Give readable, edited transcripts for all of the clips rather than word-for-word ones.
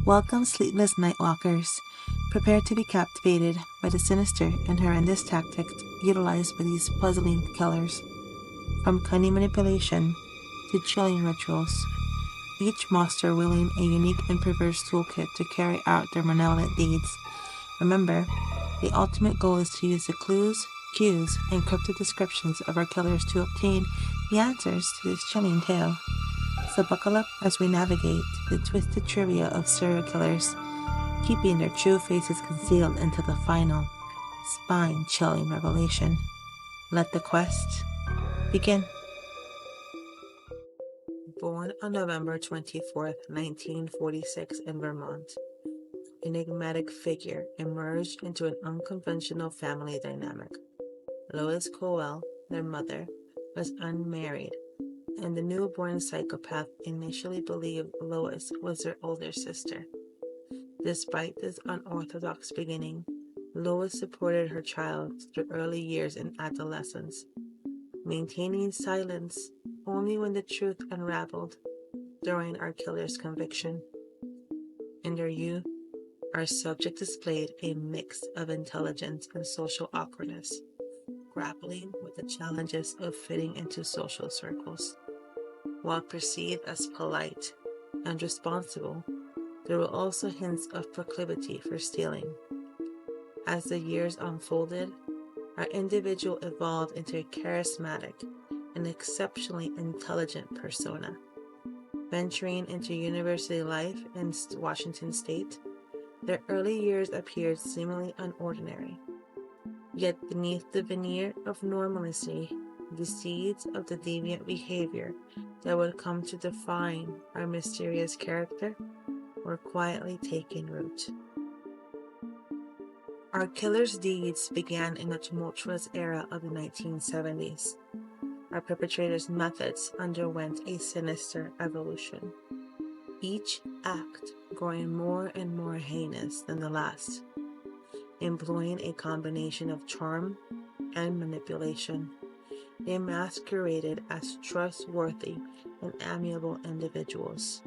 Welcome, sleepless night walkers. Prepare to be captivated by the sinister and horrendous tactics utilized by these puzzling killers. From cunning manipulation to chilling rituals, each monster wielding a unique and perverse toolkit to carry out their malevolent deeds. Remember, the ultimate goal is to use the clues, cues, and cryptic descriptions of our killers to obtain the answers to this chilling tale. So buckle up as we navigate the twisted trivia of serial killers, keeping their true faces concealed until the final, spine-chilling revelation. Let the quest begin. Born on November 24th, 1946 in Vermont, enigmatic figure emerged into an unconventional family dynamic. Lois Cowell, their mother, was unmarried, and the newborn psychopath initially believed Lois was their older sister. Despite this unorthodox beginning, Lois supported her child through early years and adolescence, maintaining silence only when the truth unraveled during our killer's conviction. In their youth, our subject displayed a mix of intelligence and social awkwardness, grappling with the challenges of fitting into social circles. While perceived as polite and responsible, there were also hints of proclivity for stealing. As the years unfolded, our individual evolved into a charismatic and exceptionally intelligent persona. Venturing into university life in Washington State, their early years appeared seemingly unordinary. Yet beneath the veneer of normalcy, the seeds of the deviant behavior that would come to define our mysterious character were quietly taking root. Our killer's deeds began in the tumultuous era of the 1970s. Our perpetrator's methods underwent a sinister evolution, each act growing more and more heinous than the last, employing a combination of charm and manipulation. They masqueraded as trustworthy and amiable individuals,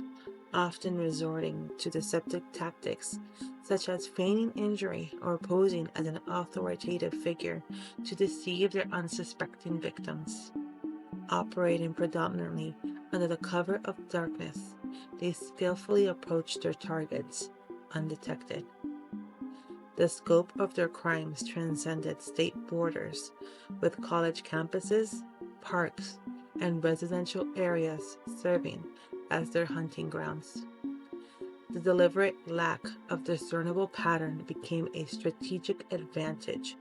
often resorting to deceptive tactics such as feigning injury or posing as an authoritative figure to deceive their unsuspecting victims. Operating predominantly under the cover of darkness, they skillfully approached their targets undetected. The scope of their crimes transcended state borders, with college campuses, parks, and residential areas serving as their hunting grounds. The deliberate lack of discernible pattern became a strategic advantage,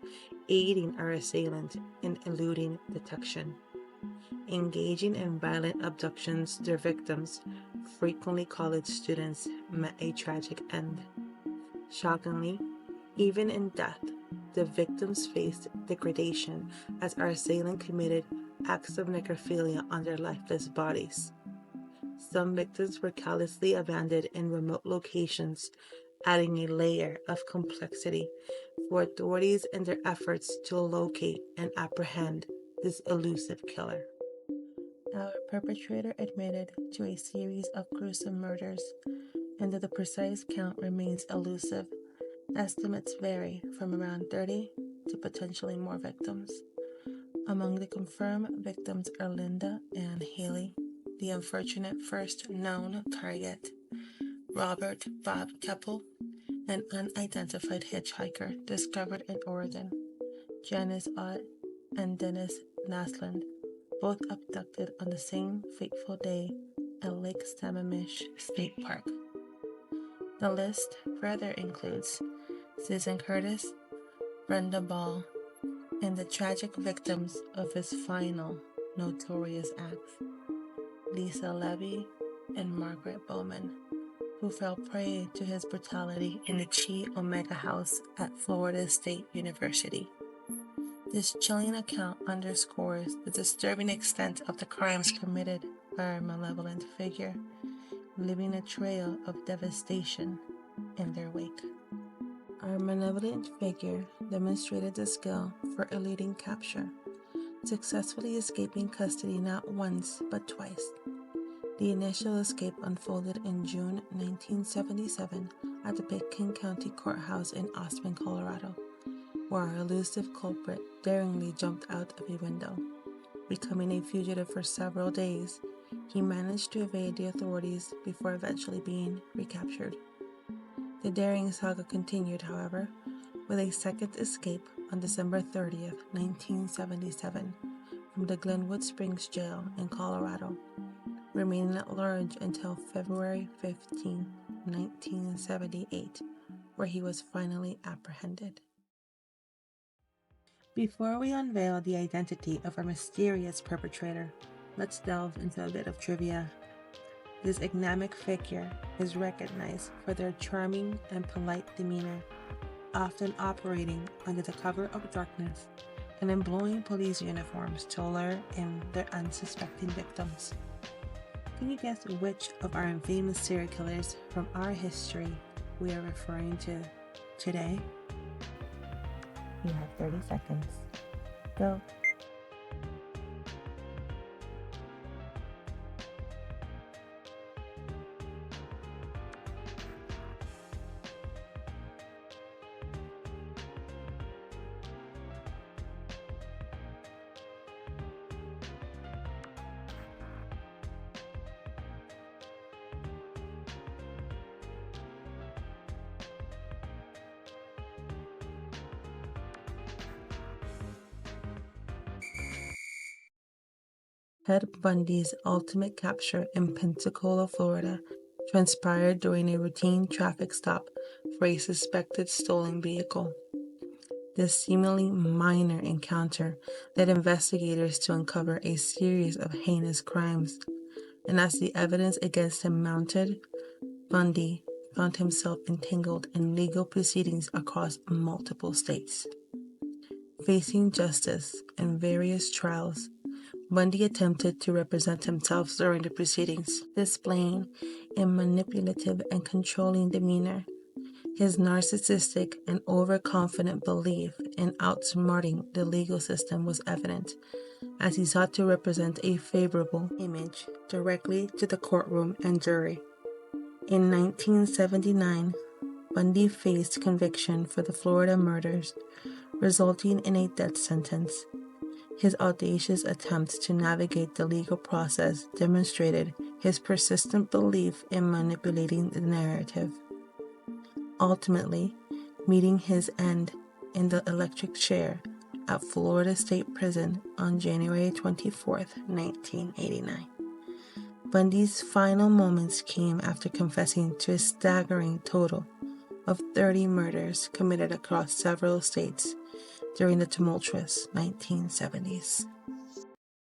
aiding our assailant in eluding detection. Engaging in violent abductions, their victims, frequently college students, met a tragic end. Shockingly, even in death, the victims faced degradation as our assailant committed acts of necrophilia on their lifeless bodies. Some victims were callously abandoned in remote locations, adding a layer of complexity for authorities in their efforts to locate and apprehend this elusive killer. Our perpetrator admitted to a series of gruesome murders, and though the precise count remains elusive, estimates vary from around 30 to potentially more victims. Among the confirmed victims are Linda Ann Haley, the unfortunate first known target, Robert Bob Keppel, an unidentified hitchhiker discovered in Oregon, Janice Ott, and Dennis Naslund, both abducted on the same fateful day at Lake Sammamish State Park. The list further includes Susan Curtis, Brenda Ball, and the tragic victims of his final notorious acts, Lisa Levy and Margaret Bowman, who fell prey to his brutality in the Chi Omega House at Florida State University. This chilling account underscores the disturbing extent of the crimes committed by our malevolent figure, leaving a trail of devastation in their wake. Our malevolent figure demonstrated the skill for eluding capture, successfully escaping custody not once but twice. The initial escape unfolded in June 1977 at the Pitkin County Courthouse in Aspen, Colorado, where our elusive culprit daringly jumped out of a window. Becoming a fugitive for several days, he managed to evade the authorities before eventually being recaptured. The daring saga continued, however, with a second escape on December 30th, 1977, from the Glenwood Springs Jail in Colorado, remaining at large until February 15, 1978, where he was finally apprehended. Before we unveil the identity of our mysterious perpetrator, let's delve into a bit of trivia. This enigmatic figure is recognized for their charming and polite demeanor, often operating under the cover of darkness and employing police uniforms to lure in their unsuspecting victims. Can you guess which of our infamous serial killers from our history we are referring to today? You have 30 seconds. Go. Ted Bundy's ultimate capture in Pensacola, Florida, transpired during a routine traffic stop for a suspected stolen vehicle. This seemingly minor encounter led investigators to uncover a series of heinous crimes, and as the evidence against him mounted, Bundy found himself entangled in legal proceedings across multiple states. Facing justice in various trials, Bundy attempted to represent himself during the proceedings, displaying a manipulative and controlling demeanor. His narcissistic and overconfident belief in outsmarting the legal system was evident, as he sought to represent a favorable image directly to the courtroom and jury. In 1979, Bundy faced conviction for the Florida murders, resulting in a death sentence. His audacious attempts to navigate the legal process demonstrated his persistent belief in manipulating the narrative, ultimately meeting his end in the electric chair at Florida State Prison on January 24, 1989. Bundy's final moments came after confessing to a staggering total of 30 murders committed across several states during the tumultuous 1970s.